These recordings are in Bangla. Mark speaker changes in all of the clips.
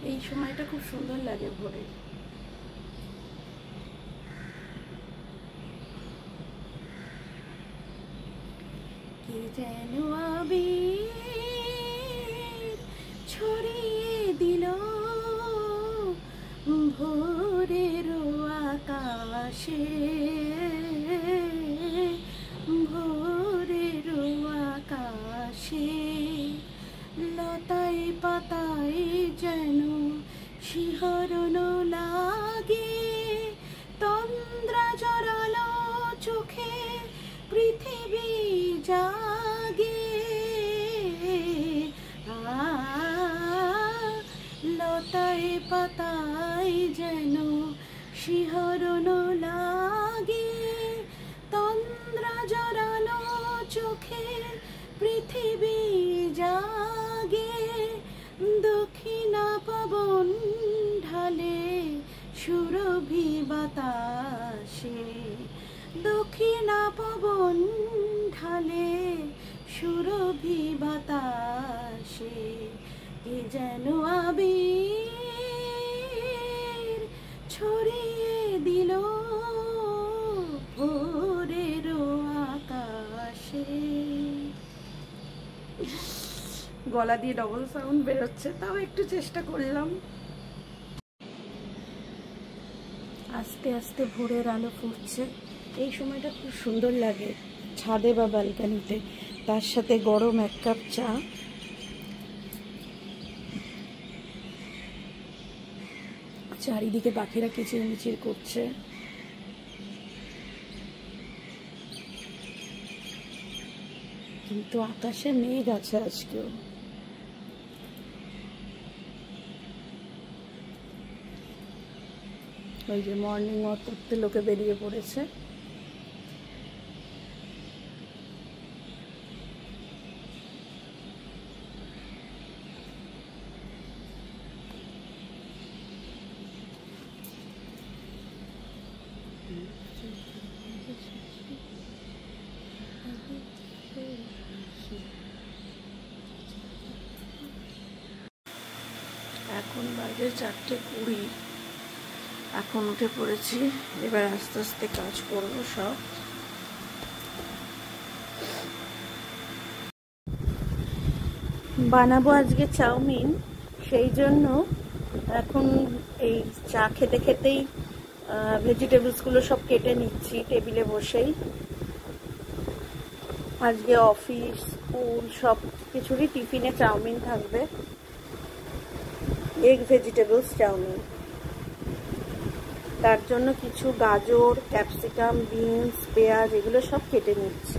Speaker 1: এই সময়টা খুব সুন্দর লাগে ভোরে। কে যেন আবির ছড়িয়ে দিল ভোরের আকাশে, ভোরের আকাশে। লতায় পাতায় যেন শিহরণ লাগে, তন্দ্রা জড়ালো চোখে পৃথিবী জাগে। লতায় পাতায় যেন শিহরণ লাগে, তন্দ্রা জড়ালো চোখে পৃথিবী জাগে। দক্ষিণা পবন ঢালে সুরভি বাতাসে, দক্ষিণা পবন ঢালে সুরভি বাতাসে। কে যেন আবির ছড়িয়ে দিল ভোরের আকাশে। গলা দিয়ে ডবল সাউন্ড বেরোচ্ছে, তাও একটু চেষ্টা করলাম। আস্তে আস্তে ভোরের আলো ফুটছে। এই সময়টা খুব সুন্দর লাগে ছাদে বা ব্যালকনিতে, তার সাথে গরম এক কাপ চা। চারিদিকে পাখিরা কিচিরমিচির করছে। কিন্তু আকাশে মেঘ আছে আজকেও। ওই যে মর্নিং ওয়াক করতে লোকে বেরিয়ে পড়েছে। এখন বাজে 4:20। এখন উঠে পড়েছি, এবার আস্তে আস্তে কাজ করব সব। বানাবো আজকে চাউমিন, সেই জন্য এখন এই চা খেতে খেতেই ভেজিটেবলসগুলো সব কেটে নিচ্ছি টেবিলে বসেই। আজকে অফিস স্কুল সব কিছুরই টিফিনে চাউমিন থাকবে, এগ ভেজিটেবলস চাউমিন। তার জন্য কিছু গাজর, ক্যাপসিকাম, বিনস, পেঁয়াজ এগুলো সব কেটে নিচ্ছি।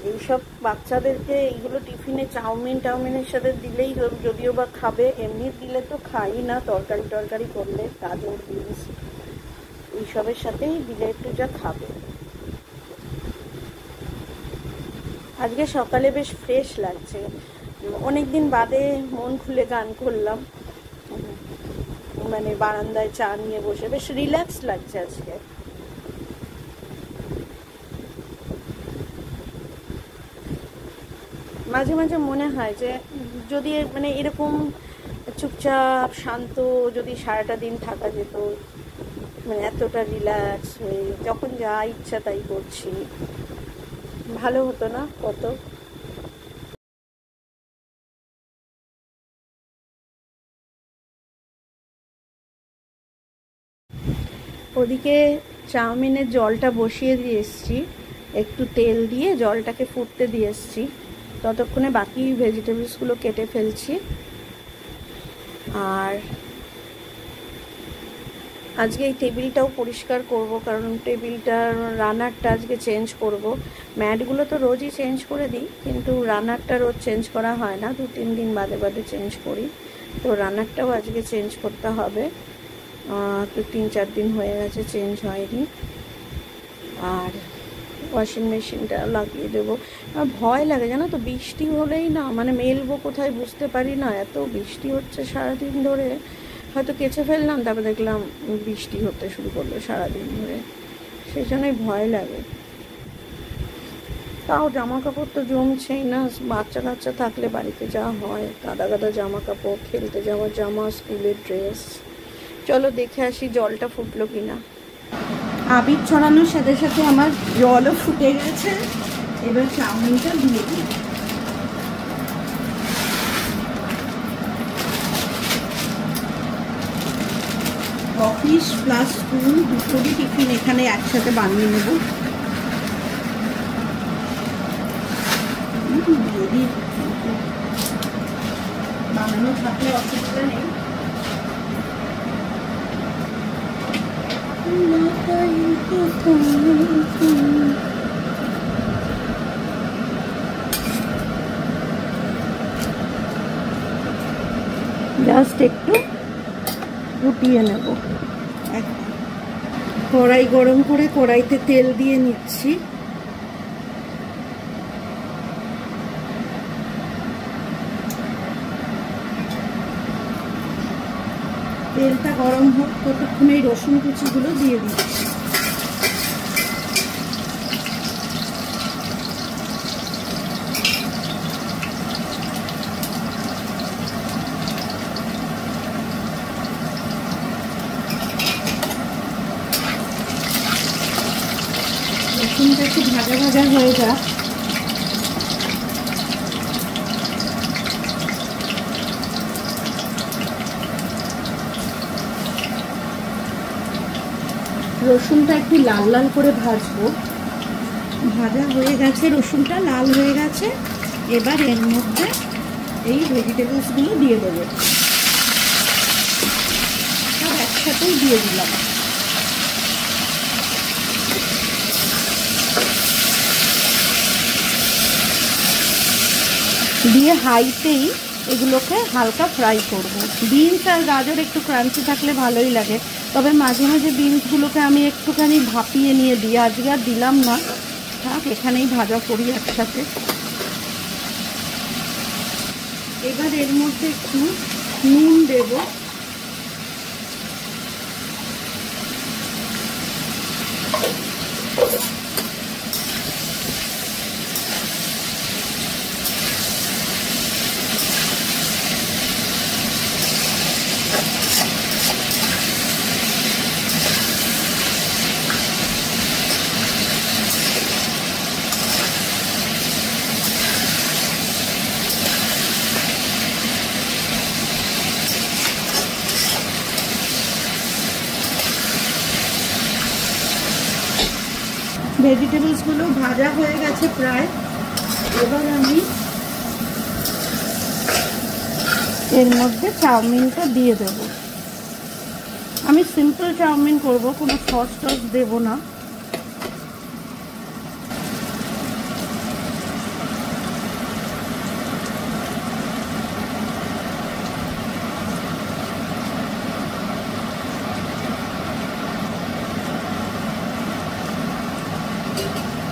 Speaker 1: এইসব বাচ্চাদেরকে এইগুলো টিফিনে চাউমিনের সাথে দিলেই যদিও বা খাবে, এমনি দিলে তো খাই না। তরকারি করলে গাজর, বিনস এইসবের সাথেই দিলে একটু যা খাবে। আজকে সকালে বেশ ফ্রেশ লাগছে, অনেকদিন বাদে মন খুলে গান করলাম, মানে বারান্দায় চা নিয়ে বসে বেশ রিল্যাক্স লাগছে আজকে। মাঝে মাঝে মনে হয় যে যদি মানে এরকম চুপচাপ শান্ত যদি সারাটা দিন থাকা যেত, মানে এতটা রিল্যাক্স হয়ে যখন যা ইচ্ছা তাই করছি, ভালো হতো না কত। ওদিকে চাউমিনের জলটা বসিয়ে দিয়ে এসছি, একটু তেল দিয়ে জলটাকে ফুটতে দিয়ে এসছি। ততক্ষণে বাকি ভেজিটেবলসগুলো কেটে ফেলছি। আর আজকে এই টেবিলটাও পরিষ্কার করব, কারণ টেবিলটার রানারটা আজকে চেঞ্জ করব। ম্যাটগুলো তো রোজই চেঞ্জ করে দিই, কিন্তু রানারটা রোজ চেঞ্জ করা হয় না, 2-3 দিন বাদে বাদে চেঞ্জ করি। তো রানারটাও আজকে চেঞ্জ করতে হবে, তো 3-4 দিন হয়ে গেছে চেঞ্জ হয়নি। আর ওয়াশিং মেশিনটা লাগিয়ে দেবো। আর ভয় লাগে জানো তো, বৃষ্টি হলেই না মানে মেলবো কোথায় বুঝতে পারি না, এত বৃষ্টি হচ্ছে সারাদিন ধরে। হয়তো কেচে ফেললাম, তারপর দেখলাম বৃষ্টি হতে শুরু করলো সারাদিন ধরে, সেই জন্যই ভয় লাগে। তাও জামা কাপড় তো জমছেই না, বাচ্চা কাচ্চা থাকলে বাড়িতে যা হয়, গাদা গাদা জামা কাপড়, খেলতে যাওয়ার জামা, স্কুলের ড্রেস। চলো দেখে আসি জলটা ফুটলো কিনা। আবির ছড়ানোর সাথে সাথে আমার জলও ফুটে গেছে। এবার চাউমিনটা দিয়ে দিই। অফিস প্লাস স্কুল দুটোরই টিফিন এখানে একসাথে বানিয়ে নেব। বানানো থাকলে অসুবিধা নেই। জাস্ট একটু ফুটিয়ে নেব। কড়াই গরম করে কড়াইতে তেল দিয়ে নিচ্ছি। তেলটা গরম হোক ততক্ষণে রসুন কুচিগুলো দিয়ে দিচ্ছি। রসুনটা একটু ভাজা ভাজা হয়ে যাক। রসুনটা একটু লাল লাল করে ভাজবো। ভাজা হয়ে গেছে, রসুনটা লাল হয়ে গেছে। এবার এর মধ্যে এই ভেজিটেবলসগুলো দিয়ে দেবো। সব একসাথেই দিয়ে দিলাম। দিয়ে হাইতেই এগুলোকে হালকা ফ্রাই করব। বিনস আর গাজর একটু ক্রাঞ্চি থাকলে ভালোই লাগে, তবে মাঝে মাঝে বিনসগুলোকে আমি একটুখানি ভাপিয়ে নিয়ে দিই। আজকে আর দিলাম না, থাক এখানেই ভাজা করি একসাথে। এবার এর মধ্যে একটু নুন দেব। ভেজিটেবলসগুলো ভাজা হয়ে গেছে প্রায়। এবার আমি এর মধ্যে চাউমিনটা দিয়ে দেব। আমি সিম্পল চাউমিন করব, কোনো সস টস দেব না।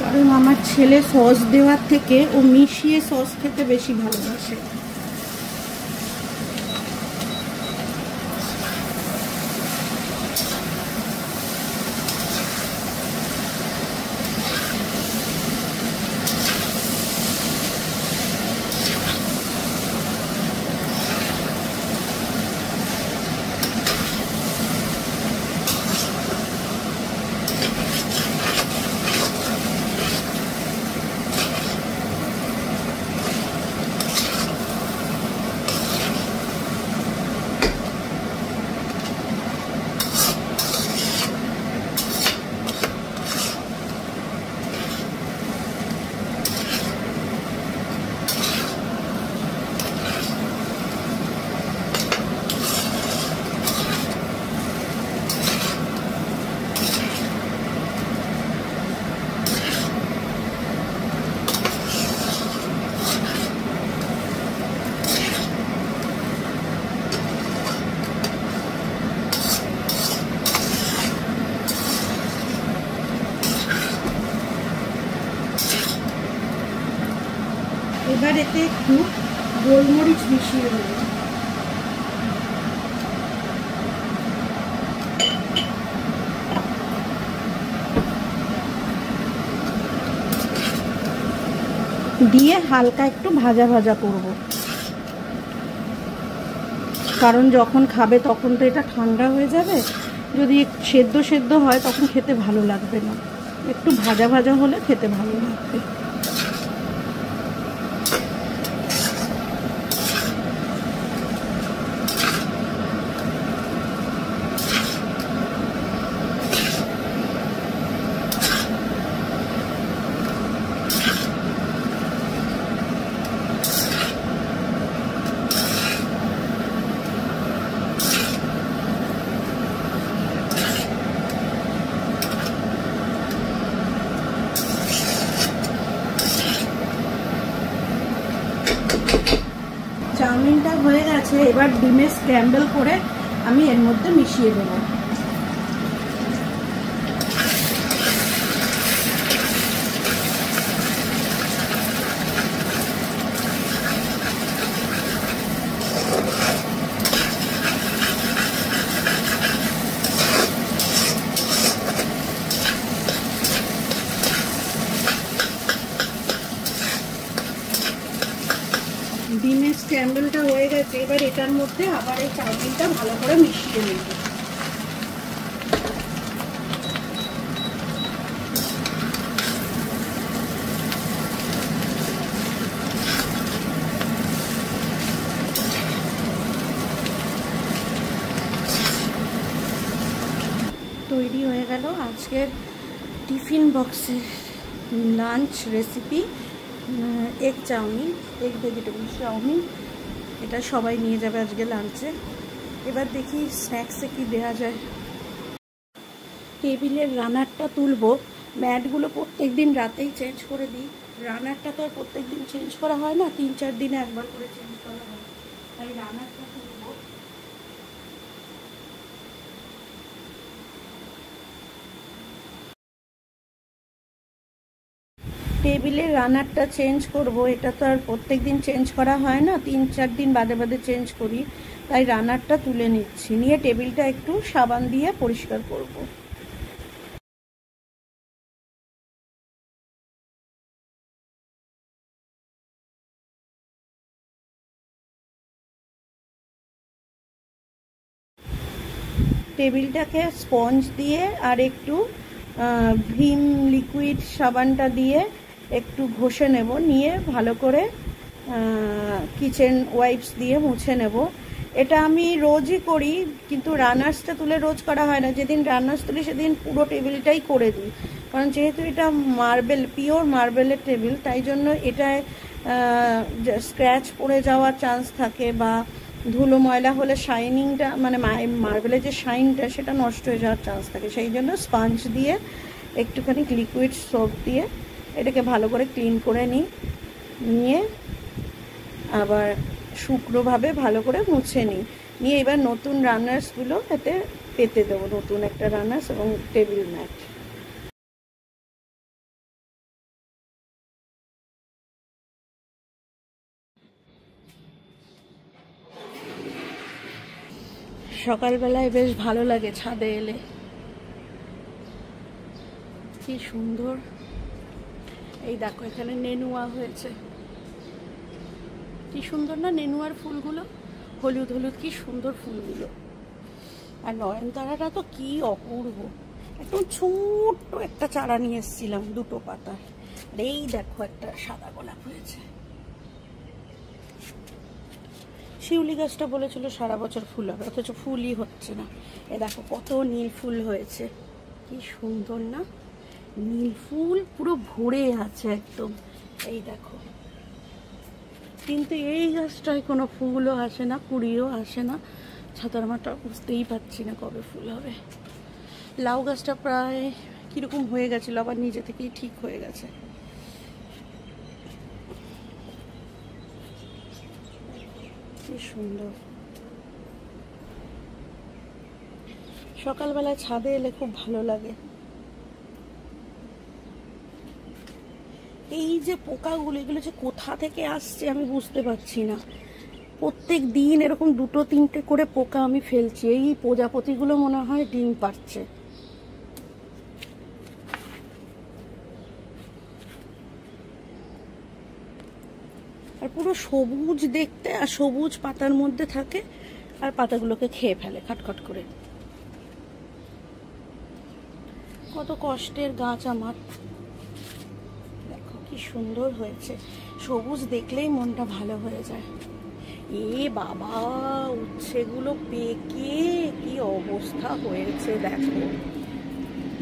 Speaker 1: কারণ আমার ছেলে সস দেওয়ার থেকে ও মিশিয়ে সস খেতে বেশি ভালোবাসে। এবার এতে একটু গোলমরিচ মিশিয়ে দেব। দিয়ে হালকা একটু ভাজা ভাজা করব, কারণ যখন খাবে তখন তো এটা ঠান্ডা হয়ে যাবে, যদি সেদ্ধ সেদ্ধ হয় তখন খেতে ভালো লাগবে না, একটু ভাজা ভাজা হলে খেতে ভালো লাগবে। চাউমিনটা হয়ে গেছে, এবার ডিমে স্ক্র্যাম্বল করে আমি এর মধ্যে মিশিয়ে দেবো। ডিমের স্ক্র্যাম্বলটা হয়ে গেছে, এবার এটার মধ্যে আবার এই চাউমিনটা ভালো করে মিশিয়ে নেব। তৈরি হয়ে গেল আজকের টিফিন বক্সের lunch recipe, egg chowmein, egg vegetable chowmein. এটা সবাই নিয়ে যাবে আজকে লাঞ্চে। এবার দেখি স্ন্যাক্সে কি দেওয়া যায়। টেবিলের রানারটা তুলবো, ম্যাটগুলো প্রত্যেক দিন রাতেই চেঞ্জ করে দিই, রানারটা তো আর প্রত্যেক দিন চেঞ্জ করা হয় না, 3-4 দিনে একবার করে চেঞ্জ করা হয়, তাই রানারটা তুলবো। টেবিলের রানারটা চেঞ্জ করব, এটা তো আর প্রত্যেক দিন চেঞ্জ করা হয় না, 3-4 দিন বাদে বাদে চেঞ্জ করি, তাই রানারটা তুলে নিচ্ছি, নিয়ে টেবিলটা একটু সাবান দিয়ে পরিষ্কার করব। টেবিলটাকে স্পঞ্জ দিয়ে আর একটু ভিম লিকুইড সাবানটা দিয়ে একটু ঘষে নেব, নিয়ে ভালো করে কিচেন ওয়াইপস দিয়ে মুছে নেব। এটা আমি রোজই করি, কিন্তু রানার্সটা তুলে রোজ করা হয় না, যেদিন রানার্স তুলি সেদিন পুরো টেবিলটাই করে দিই, কারণ যেহেতু এটা মার্বেল, পিওর মার্বেলের টেবিল, তাই জন্য এটায় স্ক্র্যাচ পড়ে যাওয়ার চান্স থাকে, বা ধুলো ময়লা হলে শাইনিংটা, মানে মার্বেলের যে শাইনটা সেটা নষ্ট হয়ে যাওয়ার চান্স থাকে, সেই জন্য স্পঞ্জ দিয়ে একটুখানি লিকুইড সোপ দিয়ে এটাকে ভালো করে ক্লিন করে নিয়ে আবার শুকনোভাবে ভালো করে মুছে নিয়ে এবার নতুন রানার্সগুলো এতে পেতে দেবো, নতুন একটা রানার্স এবং টেবিল ম্যাট। সকালবেলায় বেশ ভালো লাগে ছাদে এলে, কি সুন্দর। এই দেখো এখানে নেনুয়া হয়েছে, কি সুন্দর না নেনুয়ার ফুলগুলো, হলুদ হলুদ কি সুন্দর ফুলগুলো। আর নয়নতারাটা তো কি অপূর্ব, একদম ছোট্ট একটা চারা নিয়ে এসেছিলাম 2 পাতা, আর এই দেখো একটা সাদা গোলাপ হয়েছে। শিউলি গাছটা বলেছিল সারা বছর ফুল হবে, অথচ ফুলই হচ্ছে না। এ দেখো কত নীল ফুল হয়েছে, কি সুন্দর না, নীল ফুল পুরো ভরে আছে একদম, এই দেখো। কিন্তু এই গাছটায় কোনো ফুলও আসে না, কুড়িও আসে না, ছাতার মাটা বুঝতেই পারছি না কবে ফুল হবে। লাউ গাছটা প্রায় কীরকম হয়ে গেছিলো, আবার নিজে থেকেই ঠিক হয়ে গেছে। কি সুন্দর, সকালবেলায় ছাদে এলে খুব ভালো লাগে। এই যে পোকাগুলো, এগুলো যে কোথা থেকে আসছে আমি বুঝতে পারছি না, প্রত্যেক দিন এরকম 2-3টে করে পোকা আমি ফেলছি। এই প্রজাপতিগুলো মনে হয় ডিম পাড়ছে। আর পুরো সবুজ দেখতে, আর সবুজ পাতার মধ্যে থাকে, আর পাতাগুলোকে খেয়ে ফেলে খটখট করে। কত কষ্টের গাছ আমার। দেখো কি সুন্দর হয়েছে, সবুজ দেখলেই মনটা ভালো হয়ে যায়। এ বাবা, উচ্ছেগুলো পেকে কি অবস্থা হয়েছে দেখো,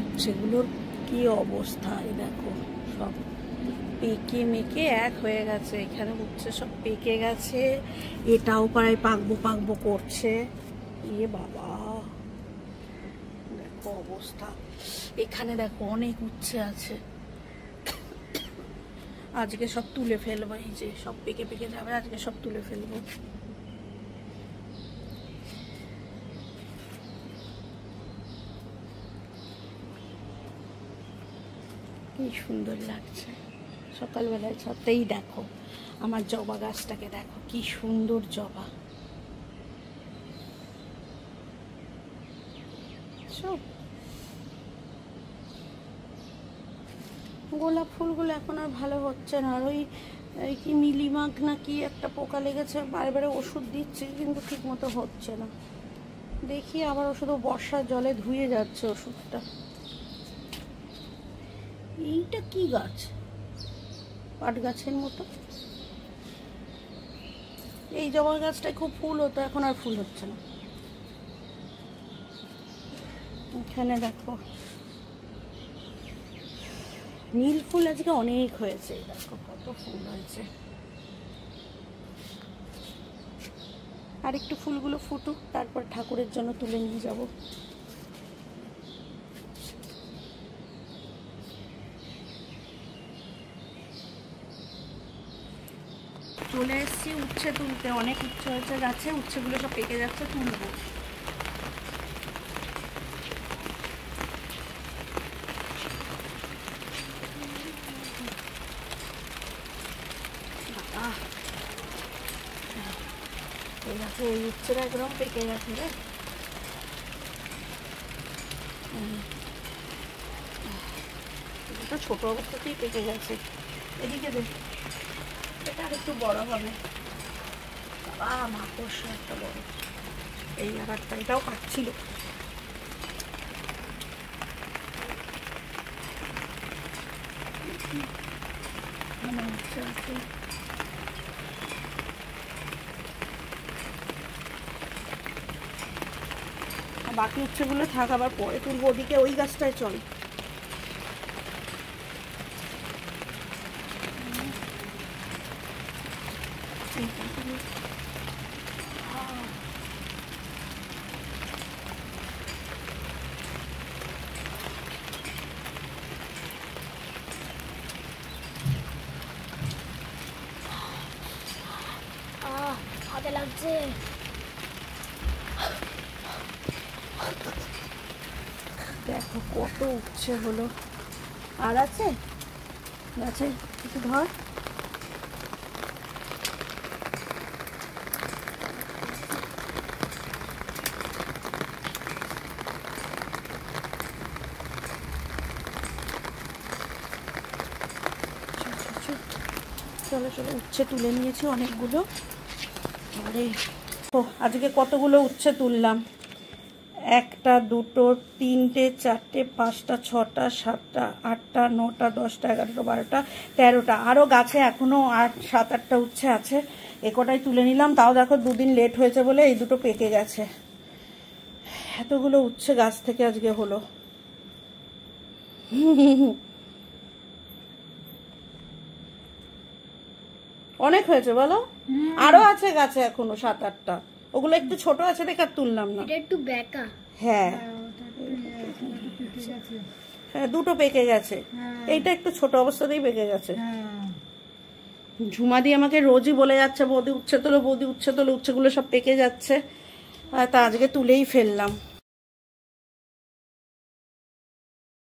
Speaker 1: উচ্ছেগুলোর কি অবস্থা। এই দেখো সব পেকে মেকে এক হয়ে গেছে, এখানে উচ্ছে সব পেকে গেছে, এটাও প্রায় পাকবো পাকবো করছে। এ বাবা দেখো অবস্থা। এখানে দেখো অনেক উচ্ছে আছে, আজকে সব তুলে ফেলবো। এই যে সব পেকে পেকে যাবে, আজকে সব তুলে ফেলবো। কি সুন্দর লাগছে সকালবেলায় ছাদতেই। দেখো আমার জবা গাছটাকে দেখো, কি সুন্দর জবা। গোলাপ ফুলগুলো এখন আর ভালো হচ্ছে না, আর ওই কি মিলিমাগ না কি একটা পোকা লেগেছে, বারে বারে ওষুধ দিচ্ছি কিন্তু ঠিক মতো হচ্ছে না। দেখি আবার ওষুধও বর্ষার জলে ধুয়ে যাচ্ছে ওষুধটা। এইটা কি গাছ, পাট গাছের মতো। এই জবা গাছটায় খুব ফুল হতো, এখন আর ফুল হচ্ছে না। এখানে দেখো নীল ফুল আজকে অনেক হয়েছে, দেখো কত ফুল হয়েছে। আর একটু ফুলগুলো ফুটুক, তারপর ঠাকুরের জন্য তুলে নিয়ে যাব। চলে এসেছি উচ্ছে তুলতে, অনেক উচ্ছে হয়েছে গাছে, উচ্ছেগুলো সব পেকে যাচ্ছে, তুলবো। এই উচ্ছেটা একদম পেকে গেছে রে। এটা ছোট অবস্থাতেই পেকে গেছে। এদিকে দেখ, এটা আর একটু বড় হবে। বাবা মাকড়সা একটা বড়, এই আগারটা এটাও কাটছিল। বাকি উচ্ছেগুলো থাক, আবার পরে তুলবো। ওদিকে ওই গাছটায় চল। লাগছে। দেখো কত উচ্ছে হলো, আর আছে গাছে, একটু ধর। চলো চলো, উচ্ছে তুলে নিয়েছি অনেকগুলো। আরে আজকে কতগুলো উচ্ছে তুললাম, 1টা 2টো 3টে 4টে 5টা 6টা 7টা 8টা 9টা 10টা 11টা 12টা 13টা, আরও গাছে এখনো 7-8টা উচ্ছে আছে। একটাই তুলে নিলাম, তাও দেখো 2 দিন লেট হয়েছে বলে এই দুটো পেকে গেছে। এতগুলো উচ্ছে গাছ থেকে আজকে হলো। অনেক হয়েছে বলো, আরো আছে গাছে এখনো 7-8টা, ওগুলো একটু ছোট আছে দেখে তুললাম না।
Speaker 2: এটা একটু বেঁকা।
Speaker 1: হ্যাঁ হ্যাঁ, দুটো পেকে গেছে। এইটা একটু ছোট অবস্থাতেই পেকে গেছে। ঝুমাদি আমাকে রোজই বলে যাচ্ছে বৌদি উচ্ছে তোলো, বৌদি উচ্ছে তোলো, উচ্ছেগুলো সব পেকে যাচ্ছে, তা আজকে তুলেই ফেললাম।